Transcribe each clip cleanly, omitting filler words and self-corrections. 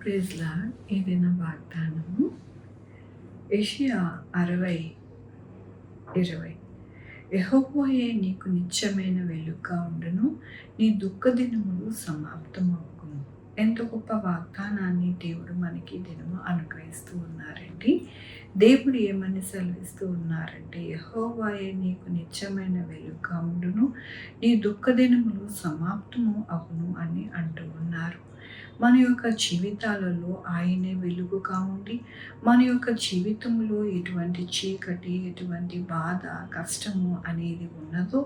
Praise lord. ఏదైనా వాగ్దానము యెషయా 60:20 యెహోవాయే నీకు నిత్యమైన వెలుగుగా ఉండును, నీ దుఃఖ దినములు సమాప్తమగును. ఎంత గొప్ప వాగ్దానాన్ని దేవుడు మనకి దినము అనుగ్రహిస్తూ ఉన్నారండి. దేవుడు ఏమని సెలవిస్తూ ఉన్నారంటే, యెహోవాయే నీకు నిత్యమైన వెలుగుగా ఉండును, నీ దుఃఖ దినములు సమాప్తము అగును అని అంటూ ఉన్నారు. మన యొక్క జీవితాలలో ఆయనే వెలుగుగా ఉండి, మన యొక్క జీవితంలో ఎటువంటి చీకటి, ఎటువంటి బాధ, కష్టము అనేది ఉన్నదో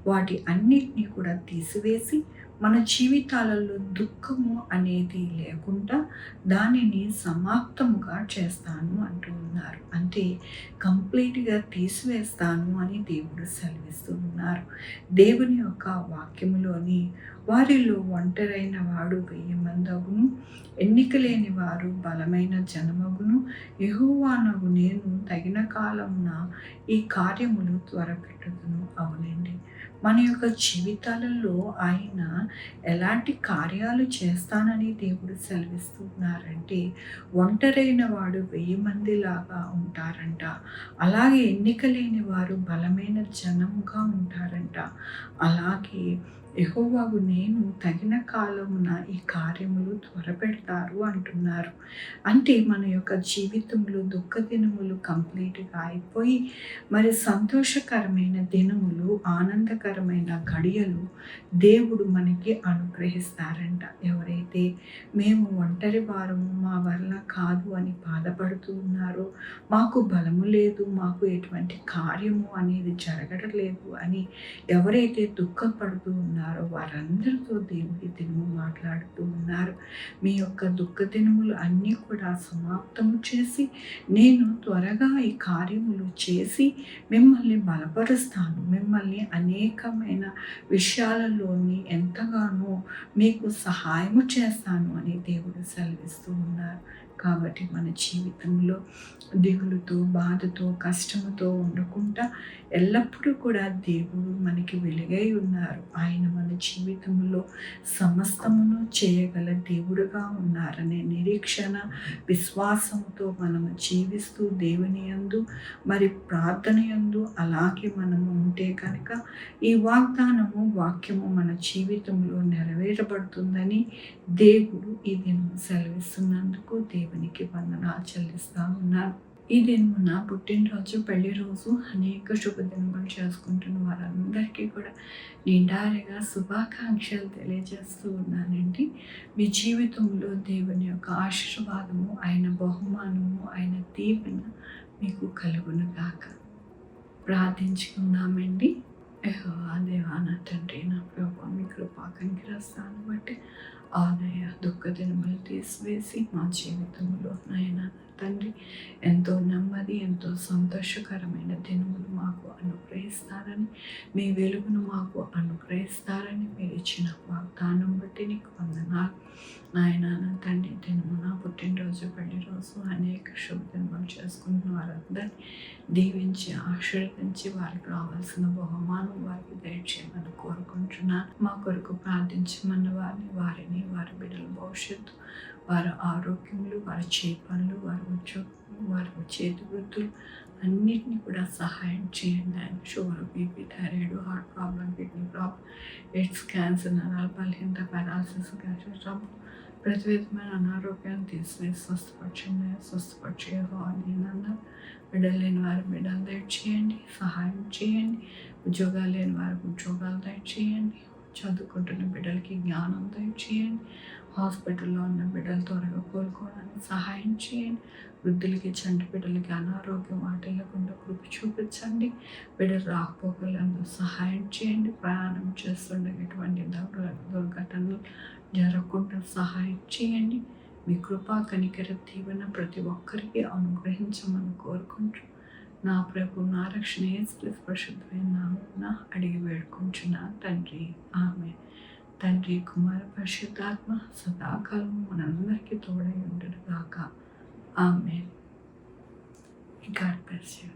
వాటి అన్నిటినీ కూడా తీసివేసి, మన జీవితాలలో దుఃఖము అనేది లేకుండా దానిని సమాప్తముగా చేస్తాను అంటూ ఉన్నారు. అంటే కంప్లీట్గా తీసివేస్తాను అని దేవుడు సెలవిస్తూ ఉన్నారు. దేవుని యొక్క వాక్యములోని వారిలో ఒంటరైన వాడు 1000 మందగును, ఎన్నిక లేని వారు బలమైన జనమగును, యెహోవానగు నేను తగిన కాలమున ఈ కార్యములు త్వరపెట్టుదును. అవునండి, మన యొక్క జీవితాలలో ఆయన ఎలాంటి కార్యాలు చేస్తానని దేవుడు సెలవిస్తున్నారంటే, ఒంటరైన వాడు 1000 మందిలాగా ఉంటారంట, అలాగే ఎన్నిక లేని వారు బలమైన జనముగా ఉంటారంట. అలాగే యెహోవాకు నేను తగిన కాలమున ఈ కార్యములు త్వరపెడతారు అంటున్నారు. అంటే మన యొక్క జీవితంలో దుఃఖ దినములు కంప్లీట్గా అయిపోయి, మరి సంతోషకరమైన దినములు, ఆనందకరమైన గడియలు దేవుడు మనకి అనుగ్రహిస్తారంట. ఎవరైతే మేము ఒంటరి వారము, మా వల్ల కాదు అని బాధపడుతూ ఉన్నారో, మాకు బలము లేదు, మాకు ఎటువంటి కార్యము అనేది జరగడం లేదు అని ఎవరైతే దుఃఖపడుతూ ఉన్నారో వారందరితో దేవుడి దినము మాట్లాడుతూ ఉన్నారు. మీ యొక్క దుఃఖ దినములు అన్నీ కూడా సమాప్తము చేసి, నేను త్వరగా ఈ కార్యములు చేసి మిమ్మల్ని బలపరుస్తాను, మిమ్మల్ని అనేకమైన విషయాలలోని ఎంతగానో మీకు సహాయము చేస్తాను అని దేవుడు సెలవిస్తూ ఉన్నారు. కాబట్టి మన జీవితంలో దిగులుతో, బాధతో, కష్టముతో ఉండకుండా ఎల్లప్పుడూ కూడా దేవుడు మనకి వెలుగై ఉన్నారు. ఆయన మన జీవితంలో సమస్తమును చేయగల దేవుడుగా ఉన్నారనే నిరీక్షణ, విశ్వాసంతో మనము జీవిస్తూ దేవుని యందు, మరి ప్రార్థన యందు అలాగే మనము ఉంటే కనుక ఈ వాక్యము మన జీవితంలో నెరవేరబడుతుందని దేవుడు ఈ దినం సెలవిస్తున్నందుకు దేవునికి వందనాలు చెల్లిస్తా ఉన్నాను. ఈ దినమున పుట్టినరోజు, పెళ్లి రోజు, అనేక శుభదినములు చేసుకుంటున్న వారందరికీ కూడా నిండారుగా శుభాకాంక్షలు తెలియజేస్తూ ఉన్నానండి. మీ జీవితంలో దేవుని యొక్క ఆశీర్వాదము, ఆయన బహుమానము, ఆయన దీవెన మీకు కలుగును గాక. ప్రార్థించుకుందామండి. యెహోవా దేవా, నా తండ్రి, నా ప్రభువా, మీ కృపా కనికరాస్తాను బట్టి ఆనయ్య దుఃఖ దినములు తీసివేసి మా జీవితంలో నాయన తండ్రి ఎంతో నెమ్మది, ఎంతో సంతోషకరమైన దినములు మాకు అనుగ్రహిస్తారని, మీ వెలుగును మాకు అనుగ్రహిస్తారని మీరు ఇచ్చిన వాగ్దానం బట్టి నీకు వందనాలు నాయన. నా తండ్రి దినమున పుట్టినరోజు, పెళ్లి రోజు, అనేక శుభదినములు చేసుకుంటున్న వారందరినీ దీవించి ఆశీర్వదించి వారికి రావాల్సిన బహుమానం వారికి దయచేయమని కోరుకుంటున్నాను. మా కొరకు ప్రార్థించమన్న వారిని, వారి బిడ్డల భవిష్యత్తు, వారి ఆరోగ్యములు, వారి చేతి పనులు, వారి ఉద్యోగం, వారి చేతి వృత్తులు అన్నిటినీ కూడా సహాయం చేయండి. ఆయన sugar, BP, thyroid, heart problem, kidney problem, AIDS, cancer, నరాల బలహీనత, పారాలసిస్, గ్యాస్ట్రిక్ ట్రబుల్, ప్రతి విధమైన అనారోగ్యాన్ని తీసివేసి స్వస్థపరిచేయగా నేనన్నా. బిడ్డలు లేని వారి బిడ్డలు దయచేయండి, సహాయం చేయండి. ఉద్యోగాలు లేని వారికి ఉద్యోగాలు దయచేయండి. చదువుకుంటున్న బిడ్డలకి జ్ఞానం దయచేయండి. హాస్పిటల్లో ఉన్న బిడ్డలు త్వరగా కోలుకోవడానికి సహాయం చేయండి. వృద్ధులకి, చంటి బిడ్డలకి అనారోగ్యం వాటిల్లకుండా కృప చూపించండి. బిడ్డలు రాకపోకలందు సహాయం చేయండి. ప్రయాణం చేస్తుండగా ఎటువంటి దుర్ఘటనలు జరగకుండా సహాయం చేయండి. మీ కృపా కనికర దీవెన ప్రతి ఒక్కరికి అనుగ్రహించమని కోరుకుంటూ నా ప్రభు, నా రక్షణ యేసుక్రీస్తు పరిశుద్ధమైన నామమున అడిగి వేడుకుంటున్నా తండ్రి, ఆమేన్. తండ్రి, కుమార, పరిశుద్ధాత్మ సదాకాలం మనందరికీ తోడై ఉండును గాక. ఆమేన్. God bless you.